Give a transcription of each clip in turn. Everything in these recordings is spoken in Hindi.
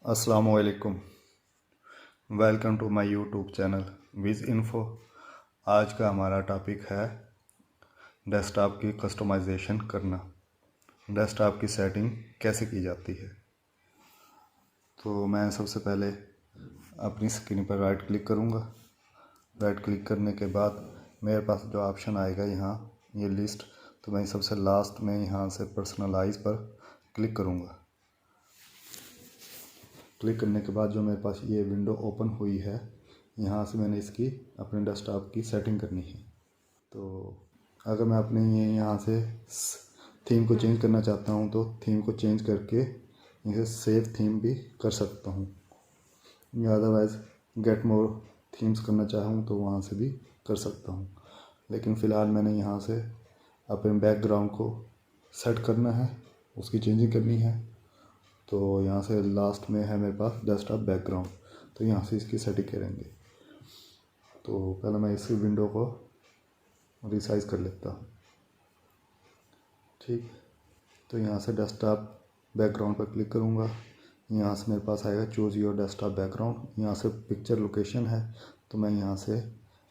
अस्सलामुअलैकुम। Welcome to my YouTube channel Wiz Info. आज का हमारा टॉपिक है डेस्कटॉप की कस्टमाइजेशन करना। डेस्कटॉप की सेटिंग कैसे की जाती है। तो मैं सबसे पहले अपनी स्क्रीन पर राइट क्लिक करूँगा। राइट क्लिक करने के बाद मेरे पास जो ऑप्शन आएगा यहाँ ये लिस्ट, तो मैं सबसे लास्ट में यहाँ से पर्सनलाइज पर क्लिक करूँगा। क्लिक करने के बाद जो मेरे पास ये विंडो ओपन हुई है, यहाँ से मैंने इसकी अपने डेस्कटॉप की सेटिंग करनी है। तो अगर मैं अपने यहाँ से थीम को चेंज करना चाहता हूँ तो थीम को चेंज करके इसे सेव थीम भी कर सकता हूँ, या अदरवाइज़ गेट मोर थीम्स करना चाहूँ तो वहाँ से भी कर सकता हूँ। लेकिन फ़िलहाल मैंने यहाँ से अपने बैकग्राउंड को सेट करना है, उसकी चेंजिंग करनी है। तो यहाँ से लास्ट में है मेरे पास डेस्कटॉप बैकग्राउंड, तो यहाँ से इसकी सेटिंग करेंगे। तो पहले मैं इस विंडो को रिसाइज कर लेता हूँ। ठीक, तो यहाँ से डेस्कटॉप बैकग्राउंड पर क्लिक करूँगा। यहाँ से मेरे पास आएगा चूज़ योर डेस्कटॉप बैकग्राउंड। यहाँ से पिक्चर लोकेशन है, तो मैं यहाँ से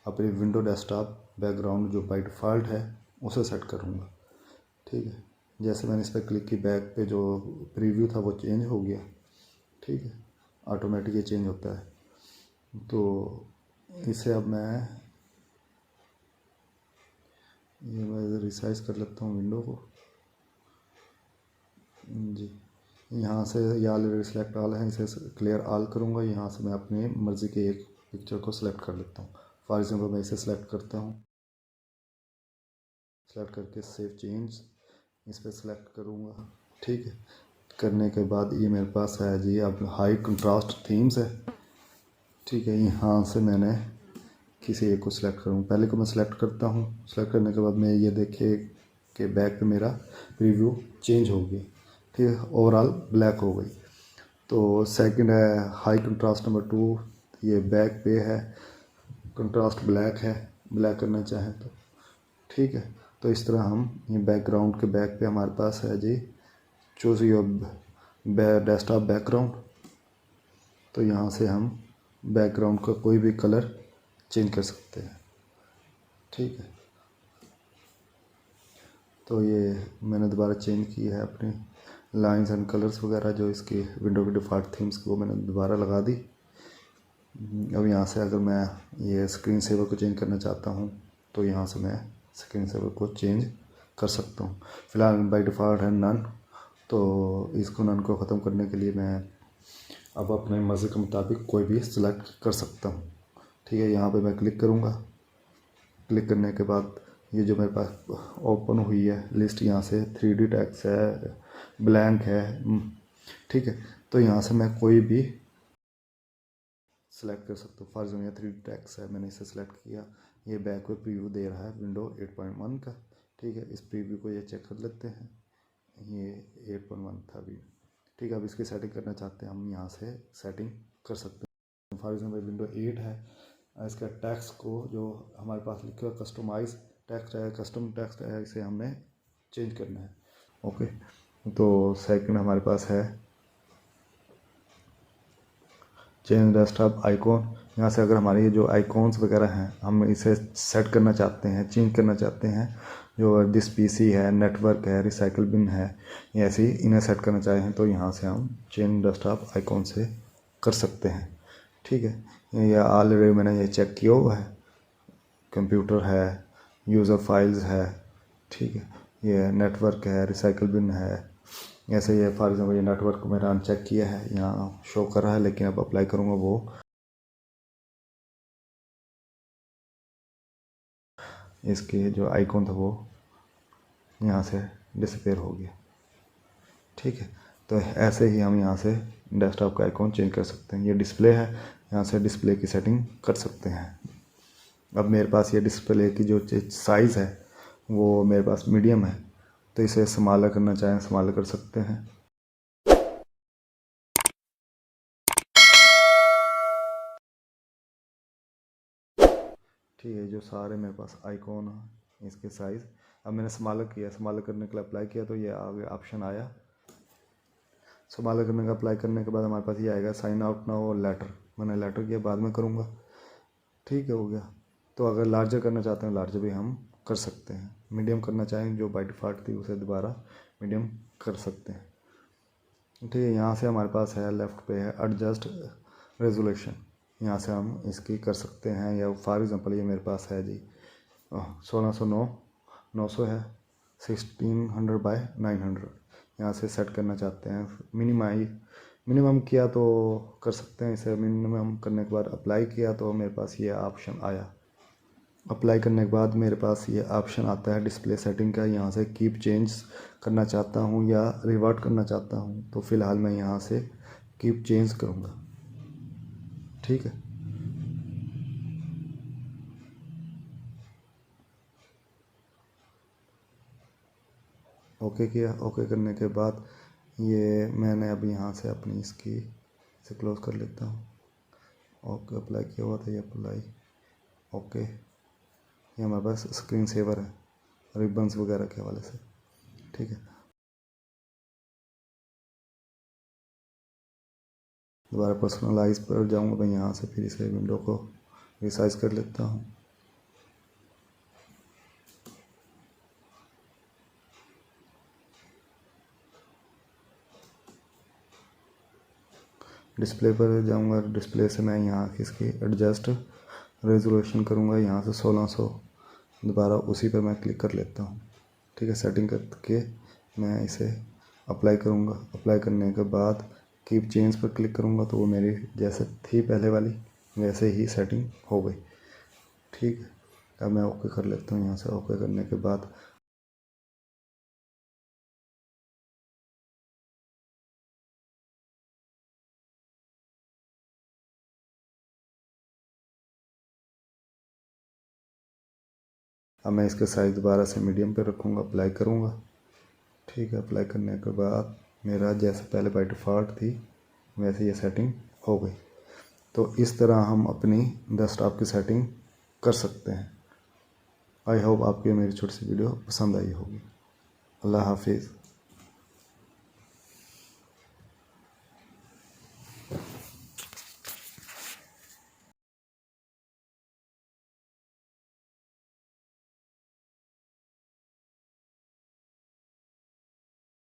अपनी विंडो डेस्कटॉप बैकग्राउंड जो बाय डिफ़ॉल्ट है उसे सेट करूँगा। ठीक है, जैसे मैंने इस पर क्लिक की, बैक पे जो प्रीव्यू था वो चेंज हो गया। ठीक है, ऑटोमेटिक ये चेंज होता है। तो इसे अब मैं रिसाइज कर लेता हूँ विंडो को जी। यहाँ से ये ऑलरेडी सिलेक्ट ऑल है, इसे क्लियर ऑल करूँगा। यहाँ से मैं अपनी मर्ज़ी के एक पिक्चर को सिलेक्ट कर लेता हूँ। फॉर एग्जांपल मैं इसे सिलेक्ट करता हूँ, सेलेक्ट करके सेव चेंज इस पर सिलेक्ट करूँगा। ठीक है, करने के बाद ये मेरे पास है जी अब हाई कंट्रास्ट थीम्स है। ठीक है, यहाँ से मैंने किसी एक को सिलेक्ट करूँ। पहले को मैं सिलेक्ट करता हूँ। सिलेक्ट करने के बाद मैं ये देखे कि बैक पे मेरा प्रीव्यू चेंज हो गया। ठीक है, ओवरऑल ब्लैक हो गई। तो सेकंड है हाई कंट्रास्ट नंबर 2, ये बैक पे है, कंट्रास्ट ब्लैक है, ब्लैक करना चाहें तो। ठीक है, तो इस तरह हम ये बैकग्राउंड के बैक पे हमारे पास है जी चूज़ योर डेस्कटॉप बैकग्राउंड। तो यहाँ से हम बैकग्राउंड का कोई भी कलर चेंज कर सकते हैं। ठीक है, तो ये मैंने दोबारा चेंज की है अपनी लाइंस एंड कलर्स वगैरह जो इसकी विंडो की डिफ़ॉल्ट थीम्स को मैंने दोबारा लगा दी। अब यहाँ से अगर मैं ये स्क्रीन सेवर को चेंज करना चाहता हूँ तो यहाँ से मैं स्क्रीन सेवर को चेंज कर सकता हूँ। फ़िलहाल बाय डिफ़ॉल्ट है नन, तो इसको नन को ख़त्म करने के लिए मैं अब अपने मर्ज़ी के मुताबिक कोई भी सिलेक्ट कर सकता हूँ। ठीक है, यहाँ पे मैं क्लिक करूँगा। क्लिक करने के बाद ये जो मेरे पास ओपन हुई है लिस्ट, यहाँ से 3D टेक्स्ट है, ब्लैंक है। ठीक है, तो यहाँ से मैं कोई भी सेलेक्ट कर सकता हूँ। फॉर एग्जाम्पल 3D टेक्स्ट है, मैंने इसे सेलेक्ट किया। ये बैक पे प्रीव्यू दे रहा है विंडो 8.1 का। ठीक है, इस प्रीव्यू को ये चेक कर लेते हैं। ये 8.1 था भी। ठीक है, अब इसकी सेटिंग करना चाहते हैं, हम यहाँ से सेटिंग कर सकते हैं। फॉर एग्जाम्पल विंडो 8 है, इसका टेक्स्ट को जो हमारे पास लिखा हुआ कस्टमाइज टेक्स्ट है, कस्टम टेक्स्ट है, इसे हमने चेंज करना है। ओके, तो सेकंड हमारे पास है चेंज डेस्कटॉप आइकॉन। यहाँ से अगर हमारे ये जो आइकॉन्स वगैरह हैं हम इसे सेट करना चाहते हैं, चेंज करना चाहते हैं, जो दिस पीसी है, नेटवर्क है, रिसाइकल बिन है, ये ऐसे ही इन्हें सेट करना चाहें तो यहाँ से हम चेंज डेस्कटॉप आइकॉन से कर सकते हैं। ठीक है, ये ऑलरेडी मैंने ये चेक किया हुआ है। कंप्यूटर है, यूज़र फाइल्स है। ठीक है, ये नेटवर्क है, रिसाइकल बिन है, ऐसे ये फॉर एग्जाम्पल ये नेटवर्क को मैंने अनचेक किया है, यहाँ शो कर रहा है, लेकिन अब अप्लाई करूँगा वो इसके जो आइकॉन था वो यहाँ से डिसअपेयर हो गया। ठीक है, तो ऐसे ही हम यहाँ से डेस्कटॉप का आइकॉन चेंज कर सकते हैं। ये डिस्प्ले है, यहाँ से डिस्प्ले की सेटिंग कर सकते हैं। अब मेरे पास ये डिस्प्ले की जो साइज़ है वो मेरे पास मीडियम है, तो इसे स्मॉलर करना चाहें स्मॉलर कर सकते हैं। ठीक है, जो सारे मेरे पास आइकॉन है इसके साइज़ अब मैंने स्मॉलर किया, स्मॉलर करने के लिए अप्लाई किया तो ये आगे ऑप्शन आया संभाल करने का अप्लाई करने के बाद हमारे पास ये आएगा साइन आउट नाउ और लेटर। मैंने लेटर किया, बाद में करूँगा। ठीक है, हो गया। तो अगर लार्जर करना चाहते हैं लार्जर भी हम कर सकते हैं, मीडियम करना चाहें जो बाय डिफ़ॉल्ट थी उसे दोबारा मीडियम कर सकते हैं। ठीक है, यहाँ से हमारे पास है लेफ़्ट पे है एडजस्ट रेजोल्यूशन, यहाँ से हम इसकी कर सकते हैं। या फॉर एग्जांपल ये मेरे पास है जी 1609 है 1600 बाय 900, यहाँ से सेट करना चाहते हैं। मिनिमम किया तो कर सकते हैं इसे। मिनिमम करने के बाद अप्लाई किया तो मेरे पास ये ऑप्शन आया। अप्लाई करने के बाद मेरे पास ये ऑप्शन आता है डिस्प्ले सेटिंग का। यहाँ से कीप चेंज करना चाहता हूँ या रिवर्ट करना चाहता हूँ, तो फ़िलहाल मैं यहाँ से कीप चेंज करूँगा। ठीक है, ओके किया। ओके करने के बाद ये मैंने अब यहाँ से अपनी इसकी इसे क्लोज़ कर लेता हूँ। ओके, अप्लाई किया हुआ था ये अप्लाई। ओके, ये हमारे पास स्क्रीन सेवर है रिबन्स वगैरह के हवाले से। ठीक है, दोबारा पर्सनलाइज पर जाऊँगा मैं, यहाँ से फिर इसे विंडो को रिसाइज कर लेता हूँ। डिस्प्ले पर जाऊँगा, डिस्प्ले से मैं यहाँ इसकी एडजस्ट रेजोल्यूशन करूँगा, यहाँ से 1600 दोबारा उसी पर मैं क्लिक कर लेता हूँ। ठीक है, सेटिंग करके मैं इसे अप्लाई करूँगा। अप्लाई करने के बाद कीप चेंज पर क्लिक करूँगा तो वो मेरी जैसे थी पहले वाली वैसे ही सेटिंग हो गई। ठीक है, अब मैं ओके कर लेता हूँ। यहाँ से ओके करने के बाद अब मैं इसका साइज़ दोबारा से मीडियम पे रखूँगा, अप्लाई करूँगा। ठीक है, अप्लाई करने के बाद मेरा जैसे पहले बाय डिफ़ॉल्ट थी वैसे ये सेटिंग हो गई। तो इस तरह हम अपनी डेस्कटॉप की सेटिंग कर सकते हैं। आई होप आपको मेरी छोटी सी वीडियो पसंद आई होगी। अल्लाह हाफिज़।